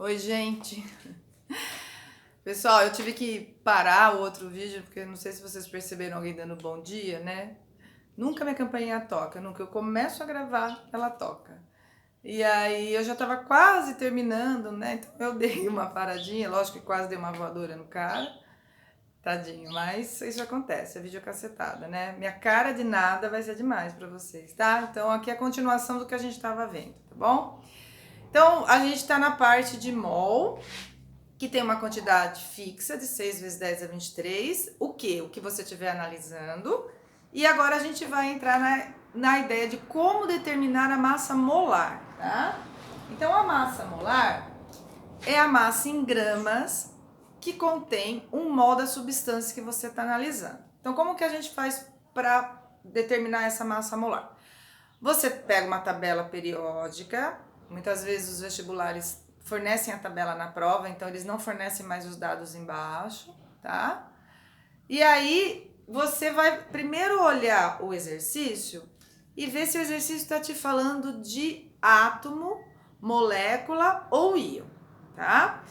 Oi, gente. Pessoal, eu tive que parar o outro vídeo porque não sei se vocês perceberam alguém dando bom dia, né? Nunca minha campainha toca, nunca eu começo a gravar, ela toca. E aí eu já tava quase terminando, né? Então eu dei uma paradinha, lógico que quase dei uma voadora no cara. Tadinho, mas isso acontece, é videocacetada, né? Minha cara de nada vai ser demais pra vocês, tá? Então aqui é a continuação do que a gente tava vendo, tá bom? Então a gente tá na parte de mol, que tem uma quantidade fixa de 6 vezes 10 a 23, o que? O que você estiver analisando. E agora a gente vai entrar na ideia de como determinar a massa molar, tá? Então a massa molar é a massa em gramas que contém um mol da substância que você está analisando. Então como que a gente faz para determinar essa massa molar? Você pega uma tabela periódica, muitas vezes os vestibulares fornecem a tabela na prova, então eles não fornecem mais os dados embaixo, tá? E aí você vai primeiro olhar o exercício e ver se o exercício está te falando de átomo, molécula ou íon, tá?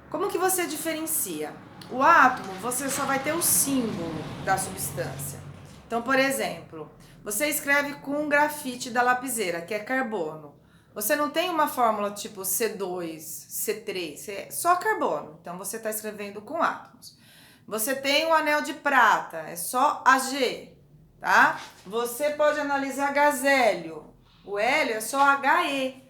Como que você diferencia? O átomo, você só vai ter o símbolo da substância. Então, por exemplo, você escreve com um grafite da lapiseira, que é carbono. Você não tem uma fórmula tipo C2, C3, é só carbono. Então, você está escrevendo com átomos. Você tem um anel de prata, é só Ag, tá? Você pode analisar gás hélio. O hélio é só He.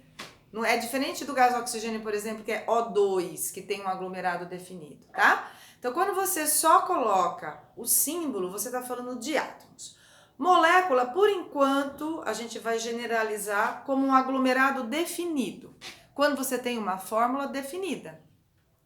Não é diferente do gás oxigênio, por exemplo, que é O2, que tem um aglomerado definido, tá? Então, quando você só coloca o símbolo, você está falando de átomos. Molécula, por enquanto, a gente vai generalizar como um aglomerado definido, quando você tem uma fórmula definida.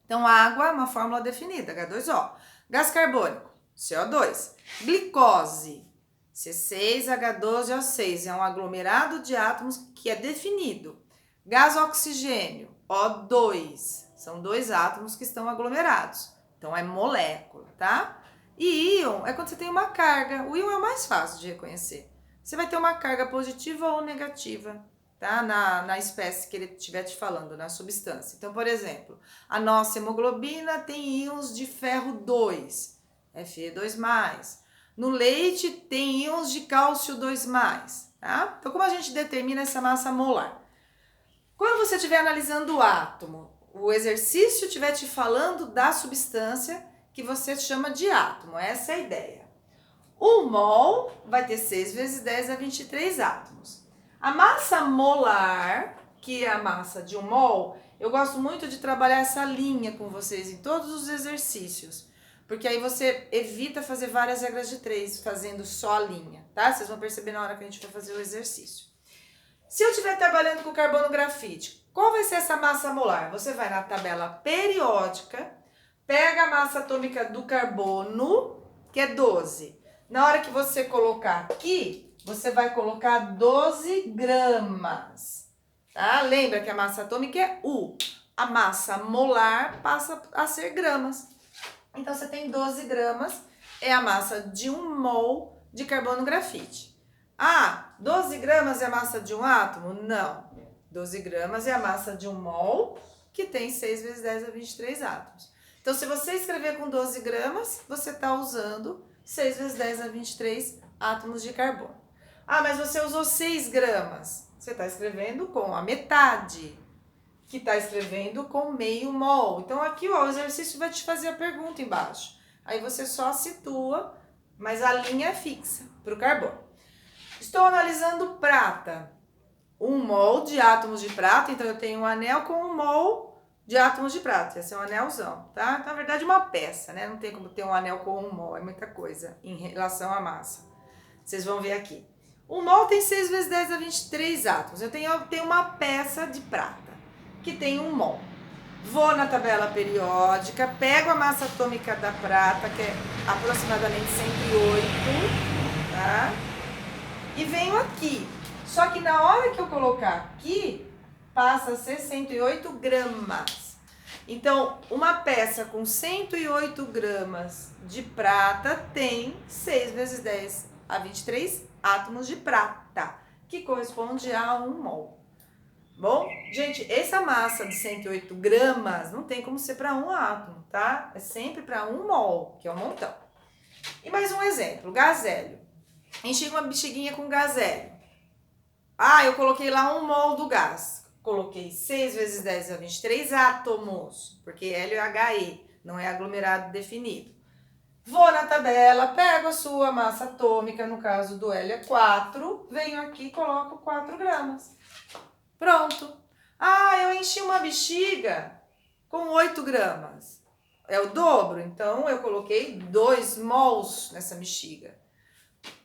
Então, água é uma fórmula definida, H2O. Gás carbônico, CO2. Glicose, C6H12O6, é um aglomerado de átomos que é definido. Gás oxigênio, O2, são dois átomos que estão aglomerados. Então, é molécula, tá? E íon é quando você tem uma carga. O íon é o mais fácil de reconhecer. Você vai ter uma carga positiva ou negativa, tá? Na espécie que ele estiver te falando, na substância. Então, por exemplo, a nossa hemoglobina tem íons de ferro 2, Fe2+. No leite tem íons de cálcio 2+, tá? Então, como a gente determina essa massa molar? Quando você estiver analisando o átomo, o exercício estiver te falando da substância que você chama de átomo, essa é a ideia. O mol vai ter 6 vezes 10 a 23 átomos. A massa molar, que é a massa de um mol, eu gosto muito de trabalhar essa linha com vocês em todos os exercícios, porque aí você evita fazer várias regras de 3 fazendo só a linha, tá? Vocês vão perceber na hora que a gente for fazer o exercício. Se eu estiver trabalhando com carbono grafite, qual vai ser essa massa molar? Você vai na tabela periódica, pega a massa atômica do carbono, que é 12. Na hora que você colocar aqui, você vai colocar 12 gramas, tá? Lembra que a massa atômica é U. A massa molar passa a ser gramas. Então, você tem 12 gramas, é a massa de 1 mol de carbono grafite. Ah, 12 gramas é a massa de um átomo? Não. 12 gramas é a massa de um mol, que tem 6 vezes 10 a 23 átomos. Então, se você escrever com 12 gramas, você está usando 6 vezes 10 a 23 átomos de carbono. Ah, mas você usou 6 gramas. Você está escrevendo com a metade, que está escrevendo com meio mol. Então, aqui ó, o exercício vai te fazer a pergunta embaixo. Aí você só situa, mas a linha é fixa para o carbono. Estou analisando prata. 1 mol de átomos de prata, então eu tenho um anel com 1 mol de átomos de prata. Esse é um anelzão, tá? Então, na verdade, uma peça, né? Não tem como ter um anel com 1 mol, é muita coisa em relação à massa. Vocês vão ver aqui. 1 mol tem 6 vezes 10 a 23 átomos. Eu tenho uma peça de prata, que tem 1 mol. Vou na tabela periódica, pego a massa atômica da prata, que é aproximadamente 108, tá? E venho aqui. Só que na hora que eu colocar aqui, passa a ser 108 gramas. Então, uma peça com 108 gramas de prata tem 6 vezes 10 a 23 átomos de prata, que corresponde a 1 mol. Bom, gente, essa massa de 108 gramas não tem como ser para um átomo, tá? É sempre para 1 mol, que é um montão. E mais um exemplo, gás hélio. Enchi uma bexiguinha com gás hélio. Eu coloquei lá 1 mol do gás. Coloquei 6 vezes 10 a 23 átomos, porque hélio é He, não é aglomerado definido. Vou na tabela, pego a sua massa atômica, no caso do hélio é 4, venho aqui e coloco 4 gramas. Pronto. Eu enchi uma bexiga com 8 gramas. É o dobro, então eu coloquei 2 mols nessa bexiga.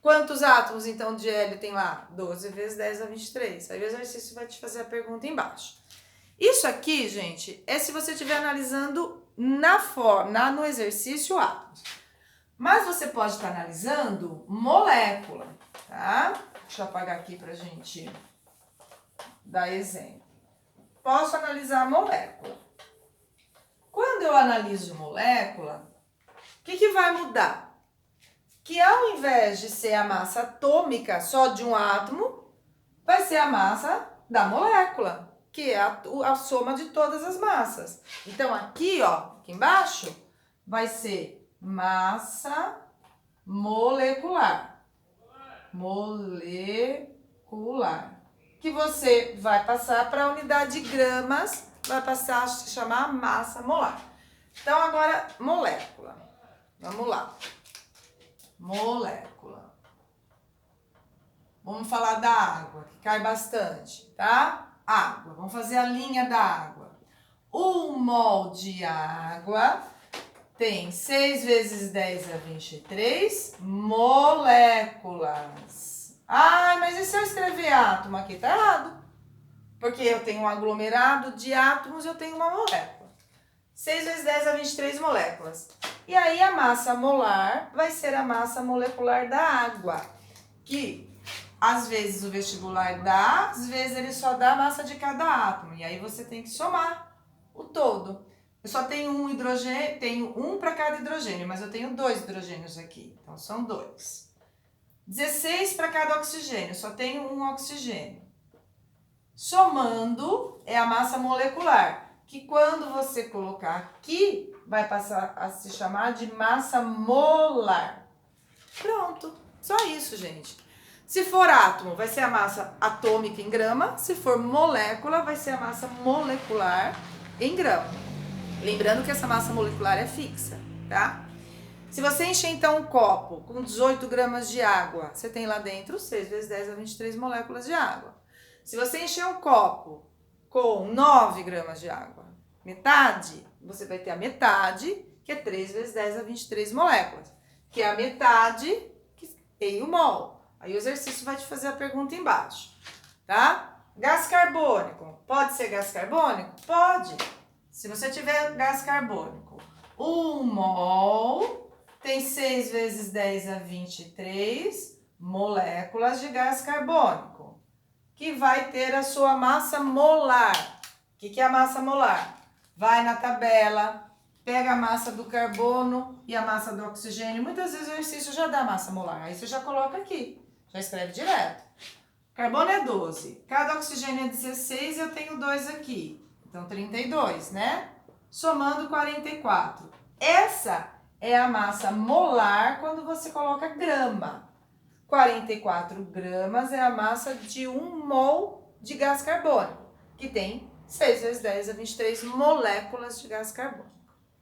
Quantos átomos, então, de hélio tem lá? 12 vezes 10 a 23. Aí o exercício vai te fazer a pergunta embaixo. Isso aqui, gente, é se você estiver analisando no exercício átomos. Mas você pode estar analisando molécula, tá? Deixa eu apagar aqui pra gente dar exemplo. Posso analisar molécula. Quando eu analiso molécula, o que vai mudar? Que ao invés de ser a massa atômica só de um átomo, vai ser a massa da molécula, que é a soma de todas as massas. Então aqui, ó, aqui embaixo, vai ser massa molecular. Molecular. Que você vai passar para a unidade de gramas, vai passar a se chamar massa molar. Então agora, molécula. Vamos lá. Molécula. Vamos falar da água, que cai bastante, tá? Água. Vamos fazer a linha da água. 1 mol de água tem 6 vezes 10 a 23 moléculas. Mas e se eu escrever átomo aqui? Tá errado. Porque eu tenho um aglomerado de átomos, eu tenho uma molécula. 6 vezes 10 a 23 moléculas. E aí a massa molar vai ser a massa molecular da água. Que às vezes o vestibular dá, às vezes ele só dá a massa de cada átomo. E aí você tem que somar o todo. Eu só tenho um hidrogênio, tenho um para cada hidrogênio, mas eu tenho 2 hidrogênios aqui. Então são 2. 16 para cada oxigênio, só tenho um oxigênio. Somando é a massa molecular, que quando você colocar aqui, vai passar a se chamar de massa molar. Pronto, só isso, gente. Se for átomo, vai ser a massa atômica em grama. Se for molécula, vai ser a massa molecular em grama. Lembrando que essa massa molecular é fixa, tá? Se você encher, então, um copo com 18 gramas de água, você tem lá dentro 6 vezes 10 a 23 moléculas de água. Se você encher um copo com 9 gramas de água, metade, você vai ter a metade, que é 3 vezes 10 a 23 moléculas, que é a metade que tem o mol. Aí o exercício vai te fazer a pergunta embaixo, tá? Gás carbônico, pode ser gás carbônico? Pode. Se você tiver gás carbônico, 1 mol tem 6 vezes 10 a 23 moléculas de gás carbônico, que vai ter a sua massa molar. O que é a massa molar? Vai na tabela, pega a massa do carbono e a massa do oxigênio. Muitas vezes o exercício já dá massa molar, aí você já coloca aqui, já escreve direto. Carbono é 12, cada oxigênio é 16 e eu tenho 2 aqui. Então, 32, né? Somando 44. Essa é a massa molar quando você coloca grama. 44 gramas é a massa de 1 mol de gás carbônico, que tem 6 vezes 10 a 23 moléculas de gás carbônico.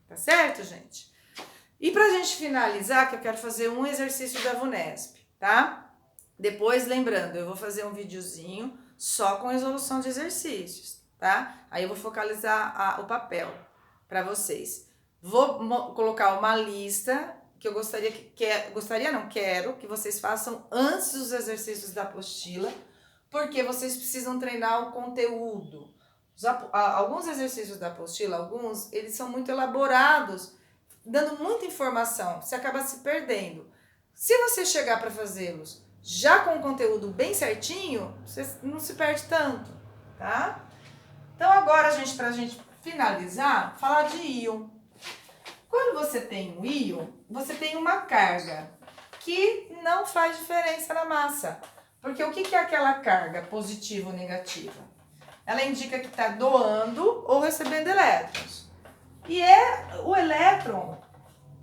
Tá certo, gente? E pra gente finalizar, que eu quero fazer um exercício da VUNESP, tá? Depois, lembrando, eu vou fazer um videozinho só com resolução de exercícios, tá? Aí eu vou focalizar o papel para vocês. Vou colocar uma lista que eu quero que vocês façam antes dos exercícios da apostila, porque vocês precisam treinar o conteúdo. Alguns exercícios da apostila, eles são muito elaborados, dando muita informação, você acaba se perdendo. Se você chegar para fazê-los já com o conteúdo bem certinho, você não se perde tanto, tá? Então agora, gente, pra gente finalizar, falar de íon. Quando você tem um íon, você tem uma carga que não faz diferença na massa. Porque o que é aquela carga positiva ou negativa? ela indica que está doando ou recebendo elétrons. E o elétron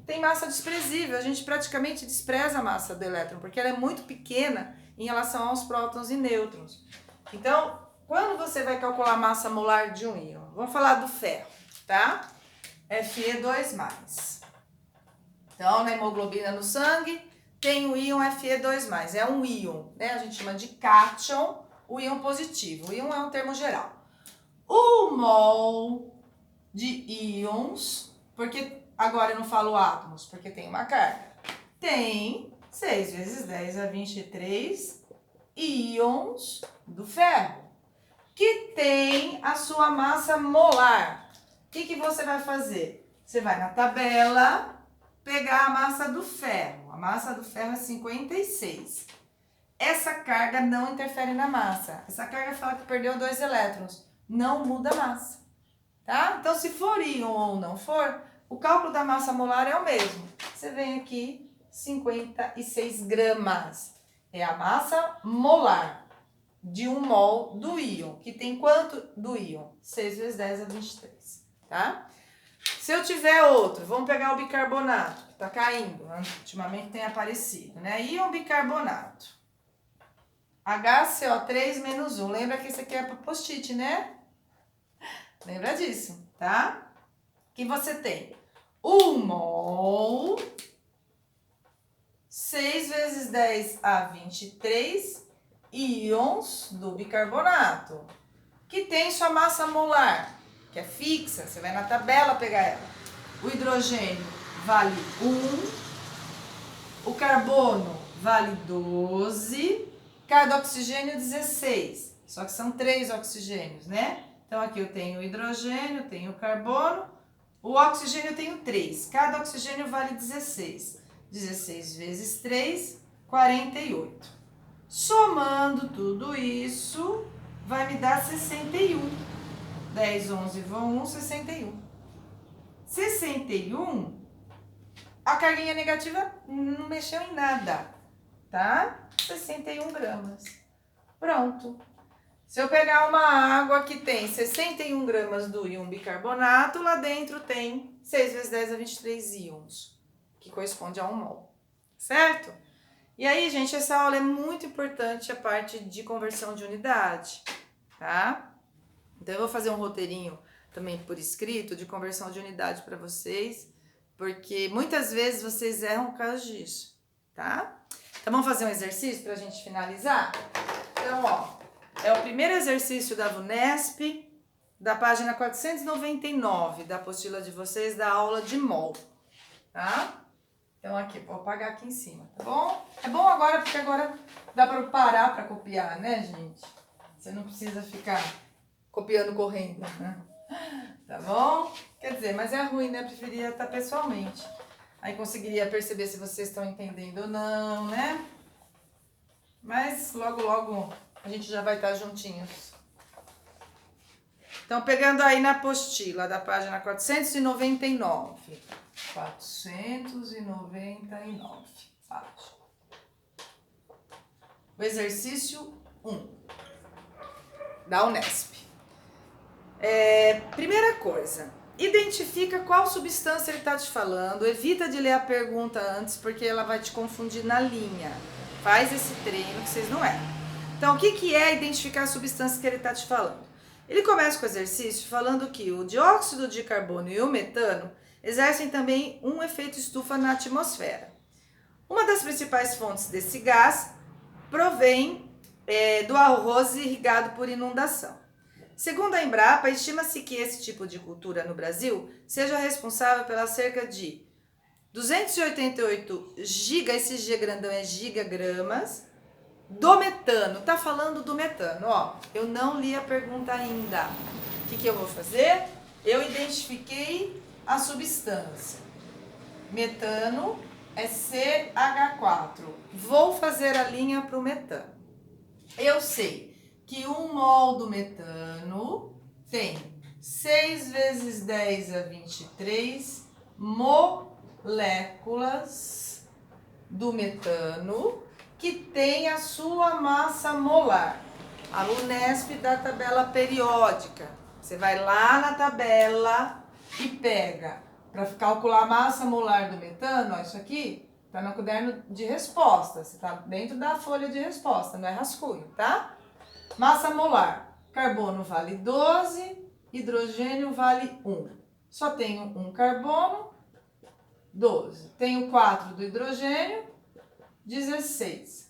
tem massa desprezível, a gente praticamente despreza a massa do elétron, porque ela é muito pequena em relação aos prótons e nêutrons. Então, quando você vai calcular a massa molar de um íon, vamos falar do ferro, tá? Fe2+. Então, na hemoglobina no sangue, tem o íon Fe2+, é um íon, né? A gente chama de cátion, o íon positivo. O íon é um termo geral. O mol de íons, porque agora eu não falo átomos, porque tem uma carga, tem 6 vezes 10 a 23 íons do ferro, que tem a sua massa molar. O que você vai fazer? Você vai na tabela pegar a massa do ferro. A massa do ferro é 56. Essa carga não interfere na massa. Essa carga fala que perdeu 2 elétrons. Não muda a massa, tá? Então, se for íon ou não for, o cálculo da massa molar é o mesmo. Você vem aqui, 56 gramas. É a massa molar de 1 mol do íon. Que tem quanto do íon? 6 vezes 10 a 23, tá? Se eu tiver outro, vamos pegar o bicarbonato, que tá caindo, ultimamente tem aparecido, né? Íon bicarbonato. HCO3-1. Lembra que isso aqui é para post-it, né? Lembra disso, tá? Que você tem 1 mol, 6 vezes 10 a 23 íons do bicarbonato, que tem sua massa molar, que é fixa, você vai na tabela pegar ela. O hidrogênio vale 1, o carbono vale 12, cada oxigênio 16, só que são 3 oxigênios, né? Então aqui eu tenho o hidrogênio, tenho o carbono, o oxigênio eu tenho 3, cada oxigênio vale 16. 16 vezes 3, 48. Somando tudo isso, vai me dar 61. 10, 11, vão 1, 61. 61, a carguinha negativa não mexeu em nada, tá? 61 gramas. Pronto. Se eu pegar uma água que tem 61 gramas do íon bicarbonato, lá dentro tem 6 vezes 10 a 23 íons, que corresponde a 1 mol, certo? E aí, gente, essa aula é muito importante, a parte de conversão de unidade, tá? Então, eu vou fazer um roteirinho também por escrito de conversão de unidade para vocês, porque muitas vezes vocês erram por causa disso, tá? Então, vamos fazer um exercício para a gente finalizar? Então, ó, é o primeiro exercício da VUNESP, da página 499, da apostila de vocês, da aula de mol, tá? Então, aqui, vou apagar aqui em cima, tá bom? É bom agora, porque agora dá para parar para copiar, né, gente? Você não precisa ficar copiando correndo, né? Tá bom? Quer dizer, mas é ruim, né? Eu preferia estar pessoalmente. Aí conseguiria perceber se vocês estão entendendo ou não, né? Mas logo, logo a gente já vai estar juntinhos. Então, pegando aí na apostila da página 499. 499, página. O exercício 1 da Unesp. Primeira coisa, identifica qual substância ele está te falando, evita de ler a pergunta antes, porque ela vai te confundir na linha. Faz esse treino que vocês não erram. Então, o que é identificar a substância que ele está te falando? Ele começa com o exercício falando que o dióxido de carbono e o metano exercem também um efeito estufa na atmosfera. Uma das principais fontes desse gás provém do arroz irrigado por inundação. Segundo a Embrapa, estima-se que esse tipo de cultura no Brasil seja responsável pelas cerca de 288 esse G grandão é gigagramas, do metano. Tá falando do metano, ó. Eu não li a pergunta ainda. O que eu vou fazer? Eu identifiquei a substância. Metano é CH4. Vou fazer a linha para o metano. Eu sei que 1 mol do metano tem 6 vezes 10 a 23 moléculas do metano, que tem a sua massa molar. A Unesp da tabela periódica. Você vai lá na tabela e pega para calcular a massa molar do metano. Ó, isso aqui tá no caderno de resposta. Você tá dentro da folha de resposta, não é rascunho, tá? Massa molar. Carbono vale 12, hidrogênio vale 1. Só tenho um carbono, 12. Tenho 4 do hidrogênio, 16.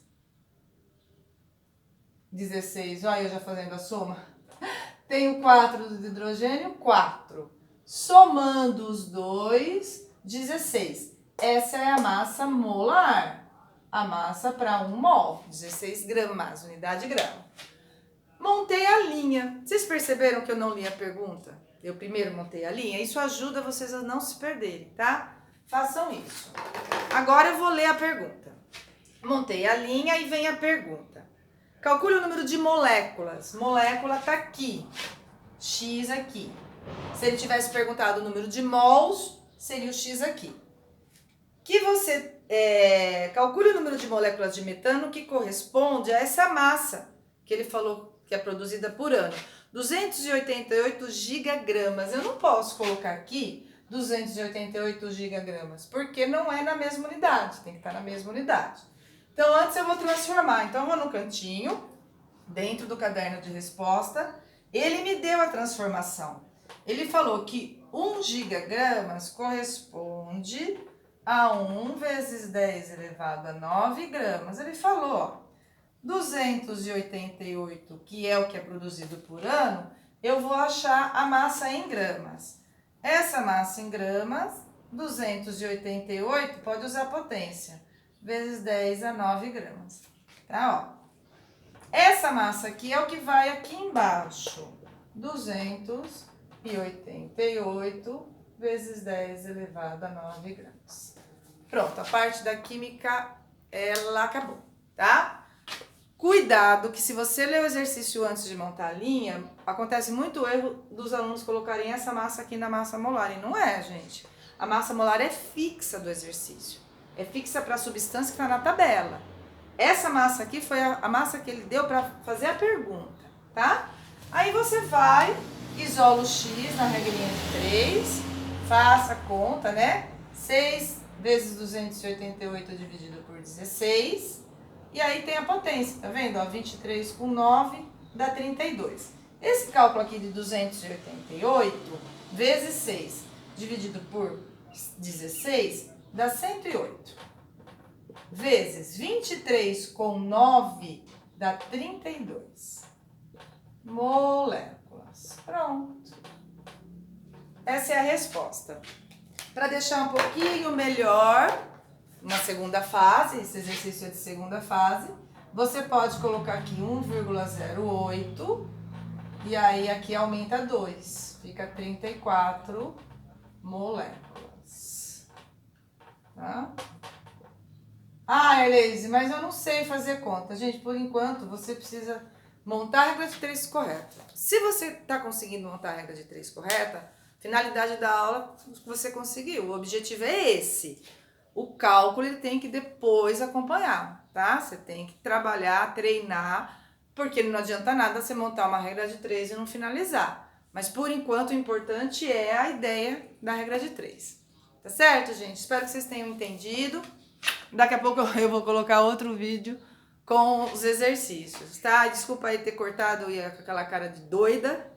16, olha eu já fazendo a soma. Tenho 4 do hidrogênio, 4. Somando os dois, 16. Essa é a massa molar. A massa para 1 mol, 16 gramas, unidade grama. Montei a linha. Vocês perceberam que eu não li a pergunta? Eu primeiro montei a linha. Isso ajuda vocês a não se perderem, tá? Façam isso. Agora eu vou ler a pergunta. Montei a linha e vem a pergunta. Calcule o número de moléculas. Molécula tá aqui. X aqui. Se ele tivesse perguntado o número de mols, seria o X aqui. Que você calcule o número de moléculas de metano que corresponde a essa massa que ele falou que é produzida por ano. 288 gigagramas. Eu não posso colocar aqui 288 gigagramas, porque não é na mesma unidade, tem que estar na mesma unidade. Então, antes eu vou transformar. Então, eu vou no cantinho, dentro do caderno de resposta. Ele me deu a transformação. Ele falou que 1 gigagramas corresponde a 1 vezes 10 elevado a 9 gramas. Ele falou, ó, 288, que é o que é produzido por ano, eu vou achar a massa em gramas. Essa massa em gramas, 288, pode usar potência, vezes 10 a 9 gramas. Tá, ó. Essa massa aqui é o que vai aqui embaixo. 288 vezes 10 elevado a 9 gramas. Pronto, a parte da química, ela acabou, tá? Cuidado que se você ler o exercício antes de montar a linha, acontece muito erro dos alunos colocarem essa massa aqui na massa molar. E não é, gente. A massa molar é fixa do exercício. É fixa para a substância que está na tabela. Essa massa aqui foi a massa que ele deu para fazer a pergunta, tá? Aí você vai, isola o X na regrinha de 3, faça a conta, né? 6 vezes 288 dividido por 16... E aí tem a potência, tá vendo? Ó, 23 com 9 dá 32. Esse cálculo aqui de 288 vezes 6 dividido por 16 dá 108. Vezes 23 com 9 dá 32 moléculas. Pronto. Essa é a resposta. Para deixar um pouquinho melhor, uma segunda fase, esse exercício é de segunda fase, você pode colocar aqui 1,08 e aí aqui aumenta 2, fica 34 moléculas. Tá? Ah, Eleise, mas eu não sei fazer conta. Gente, por enquanto você precisa montar a regra de 3 correta. Se você está conseguindo montar a regra de 3 correta, finalidade da aula você conseguiu. O objetivo é esse. O cálculo ele tem que depois acompanhar, tá? Você tem que trabalhar, treinar, porque não adianta nada você montar uma regra de 3 e não finalizar. Mas por enquanto o importante é a ideia da regra de 3. Tá certo, gente? Espero que vocês tenham entendido. Daqui a pouco eu vou colocar outro vídeo com os exercícios, tá? Desculpa aí ter cortado e com aquela cara de doida,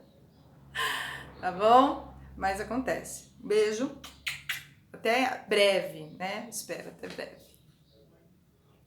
tá bom? Mas acontece. Beijo. Até breve, né? Espero até breve.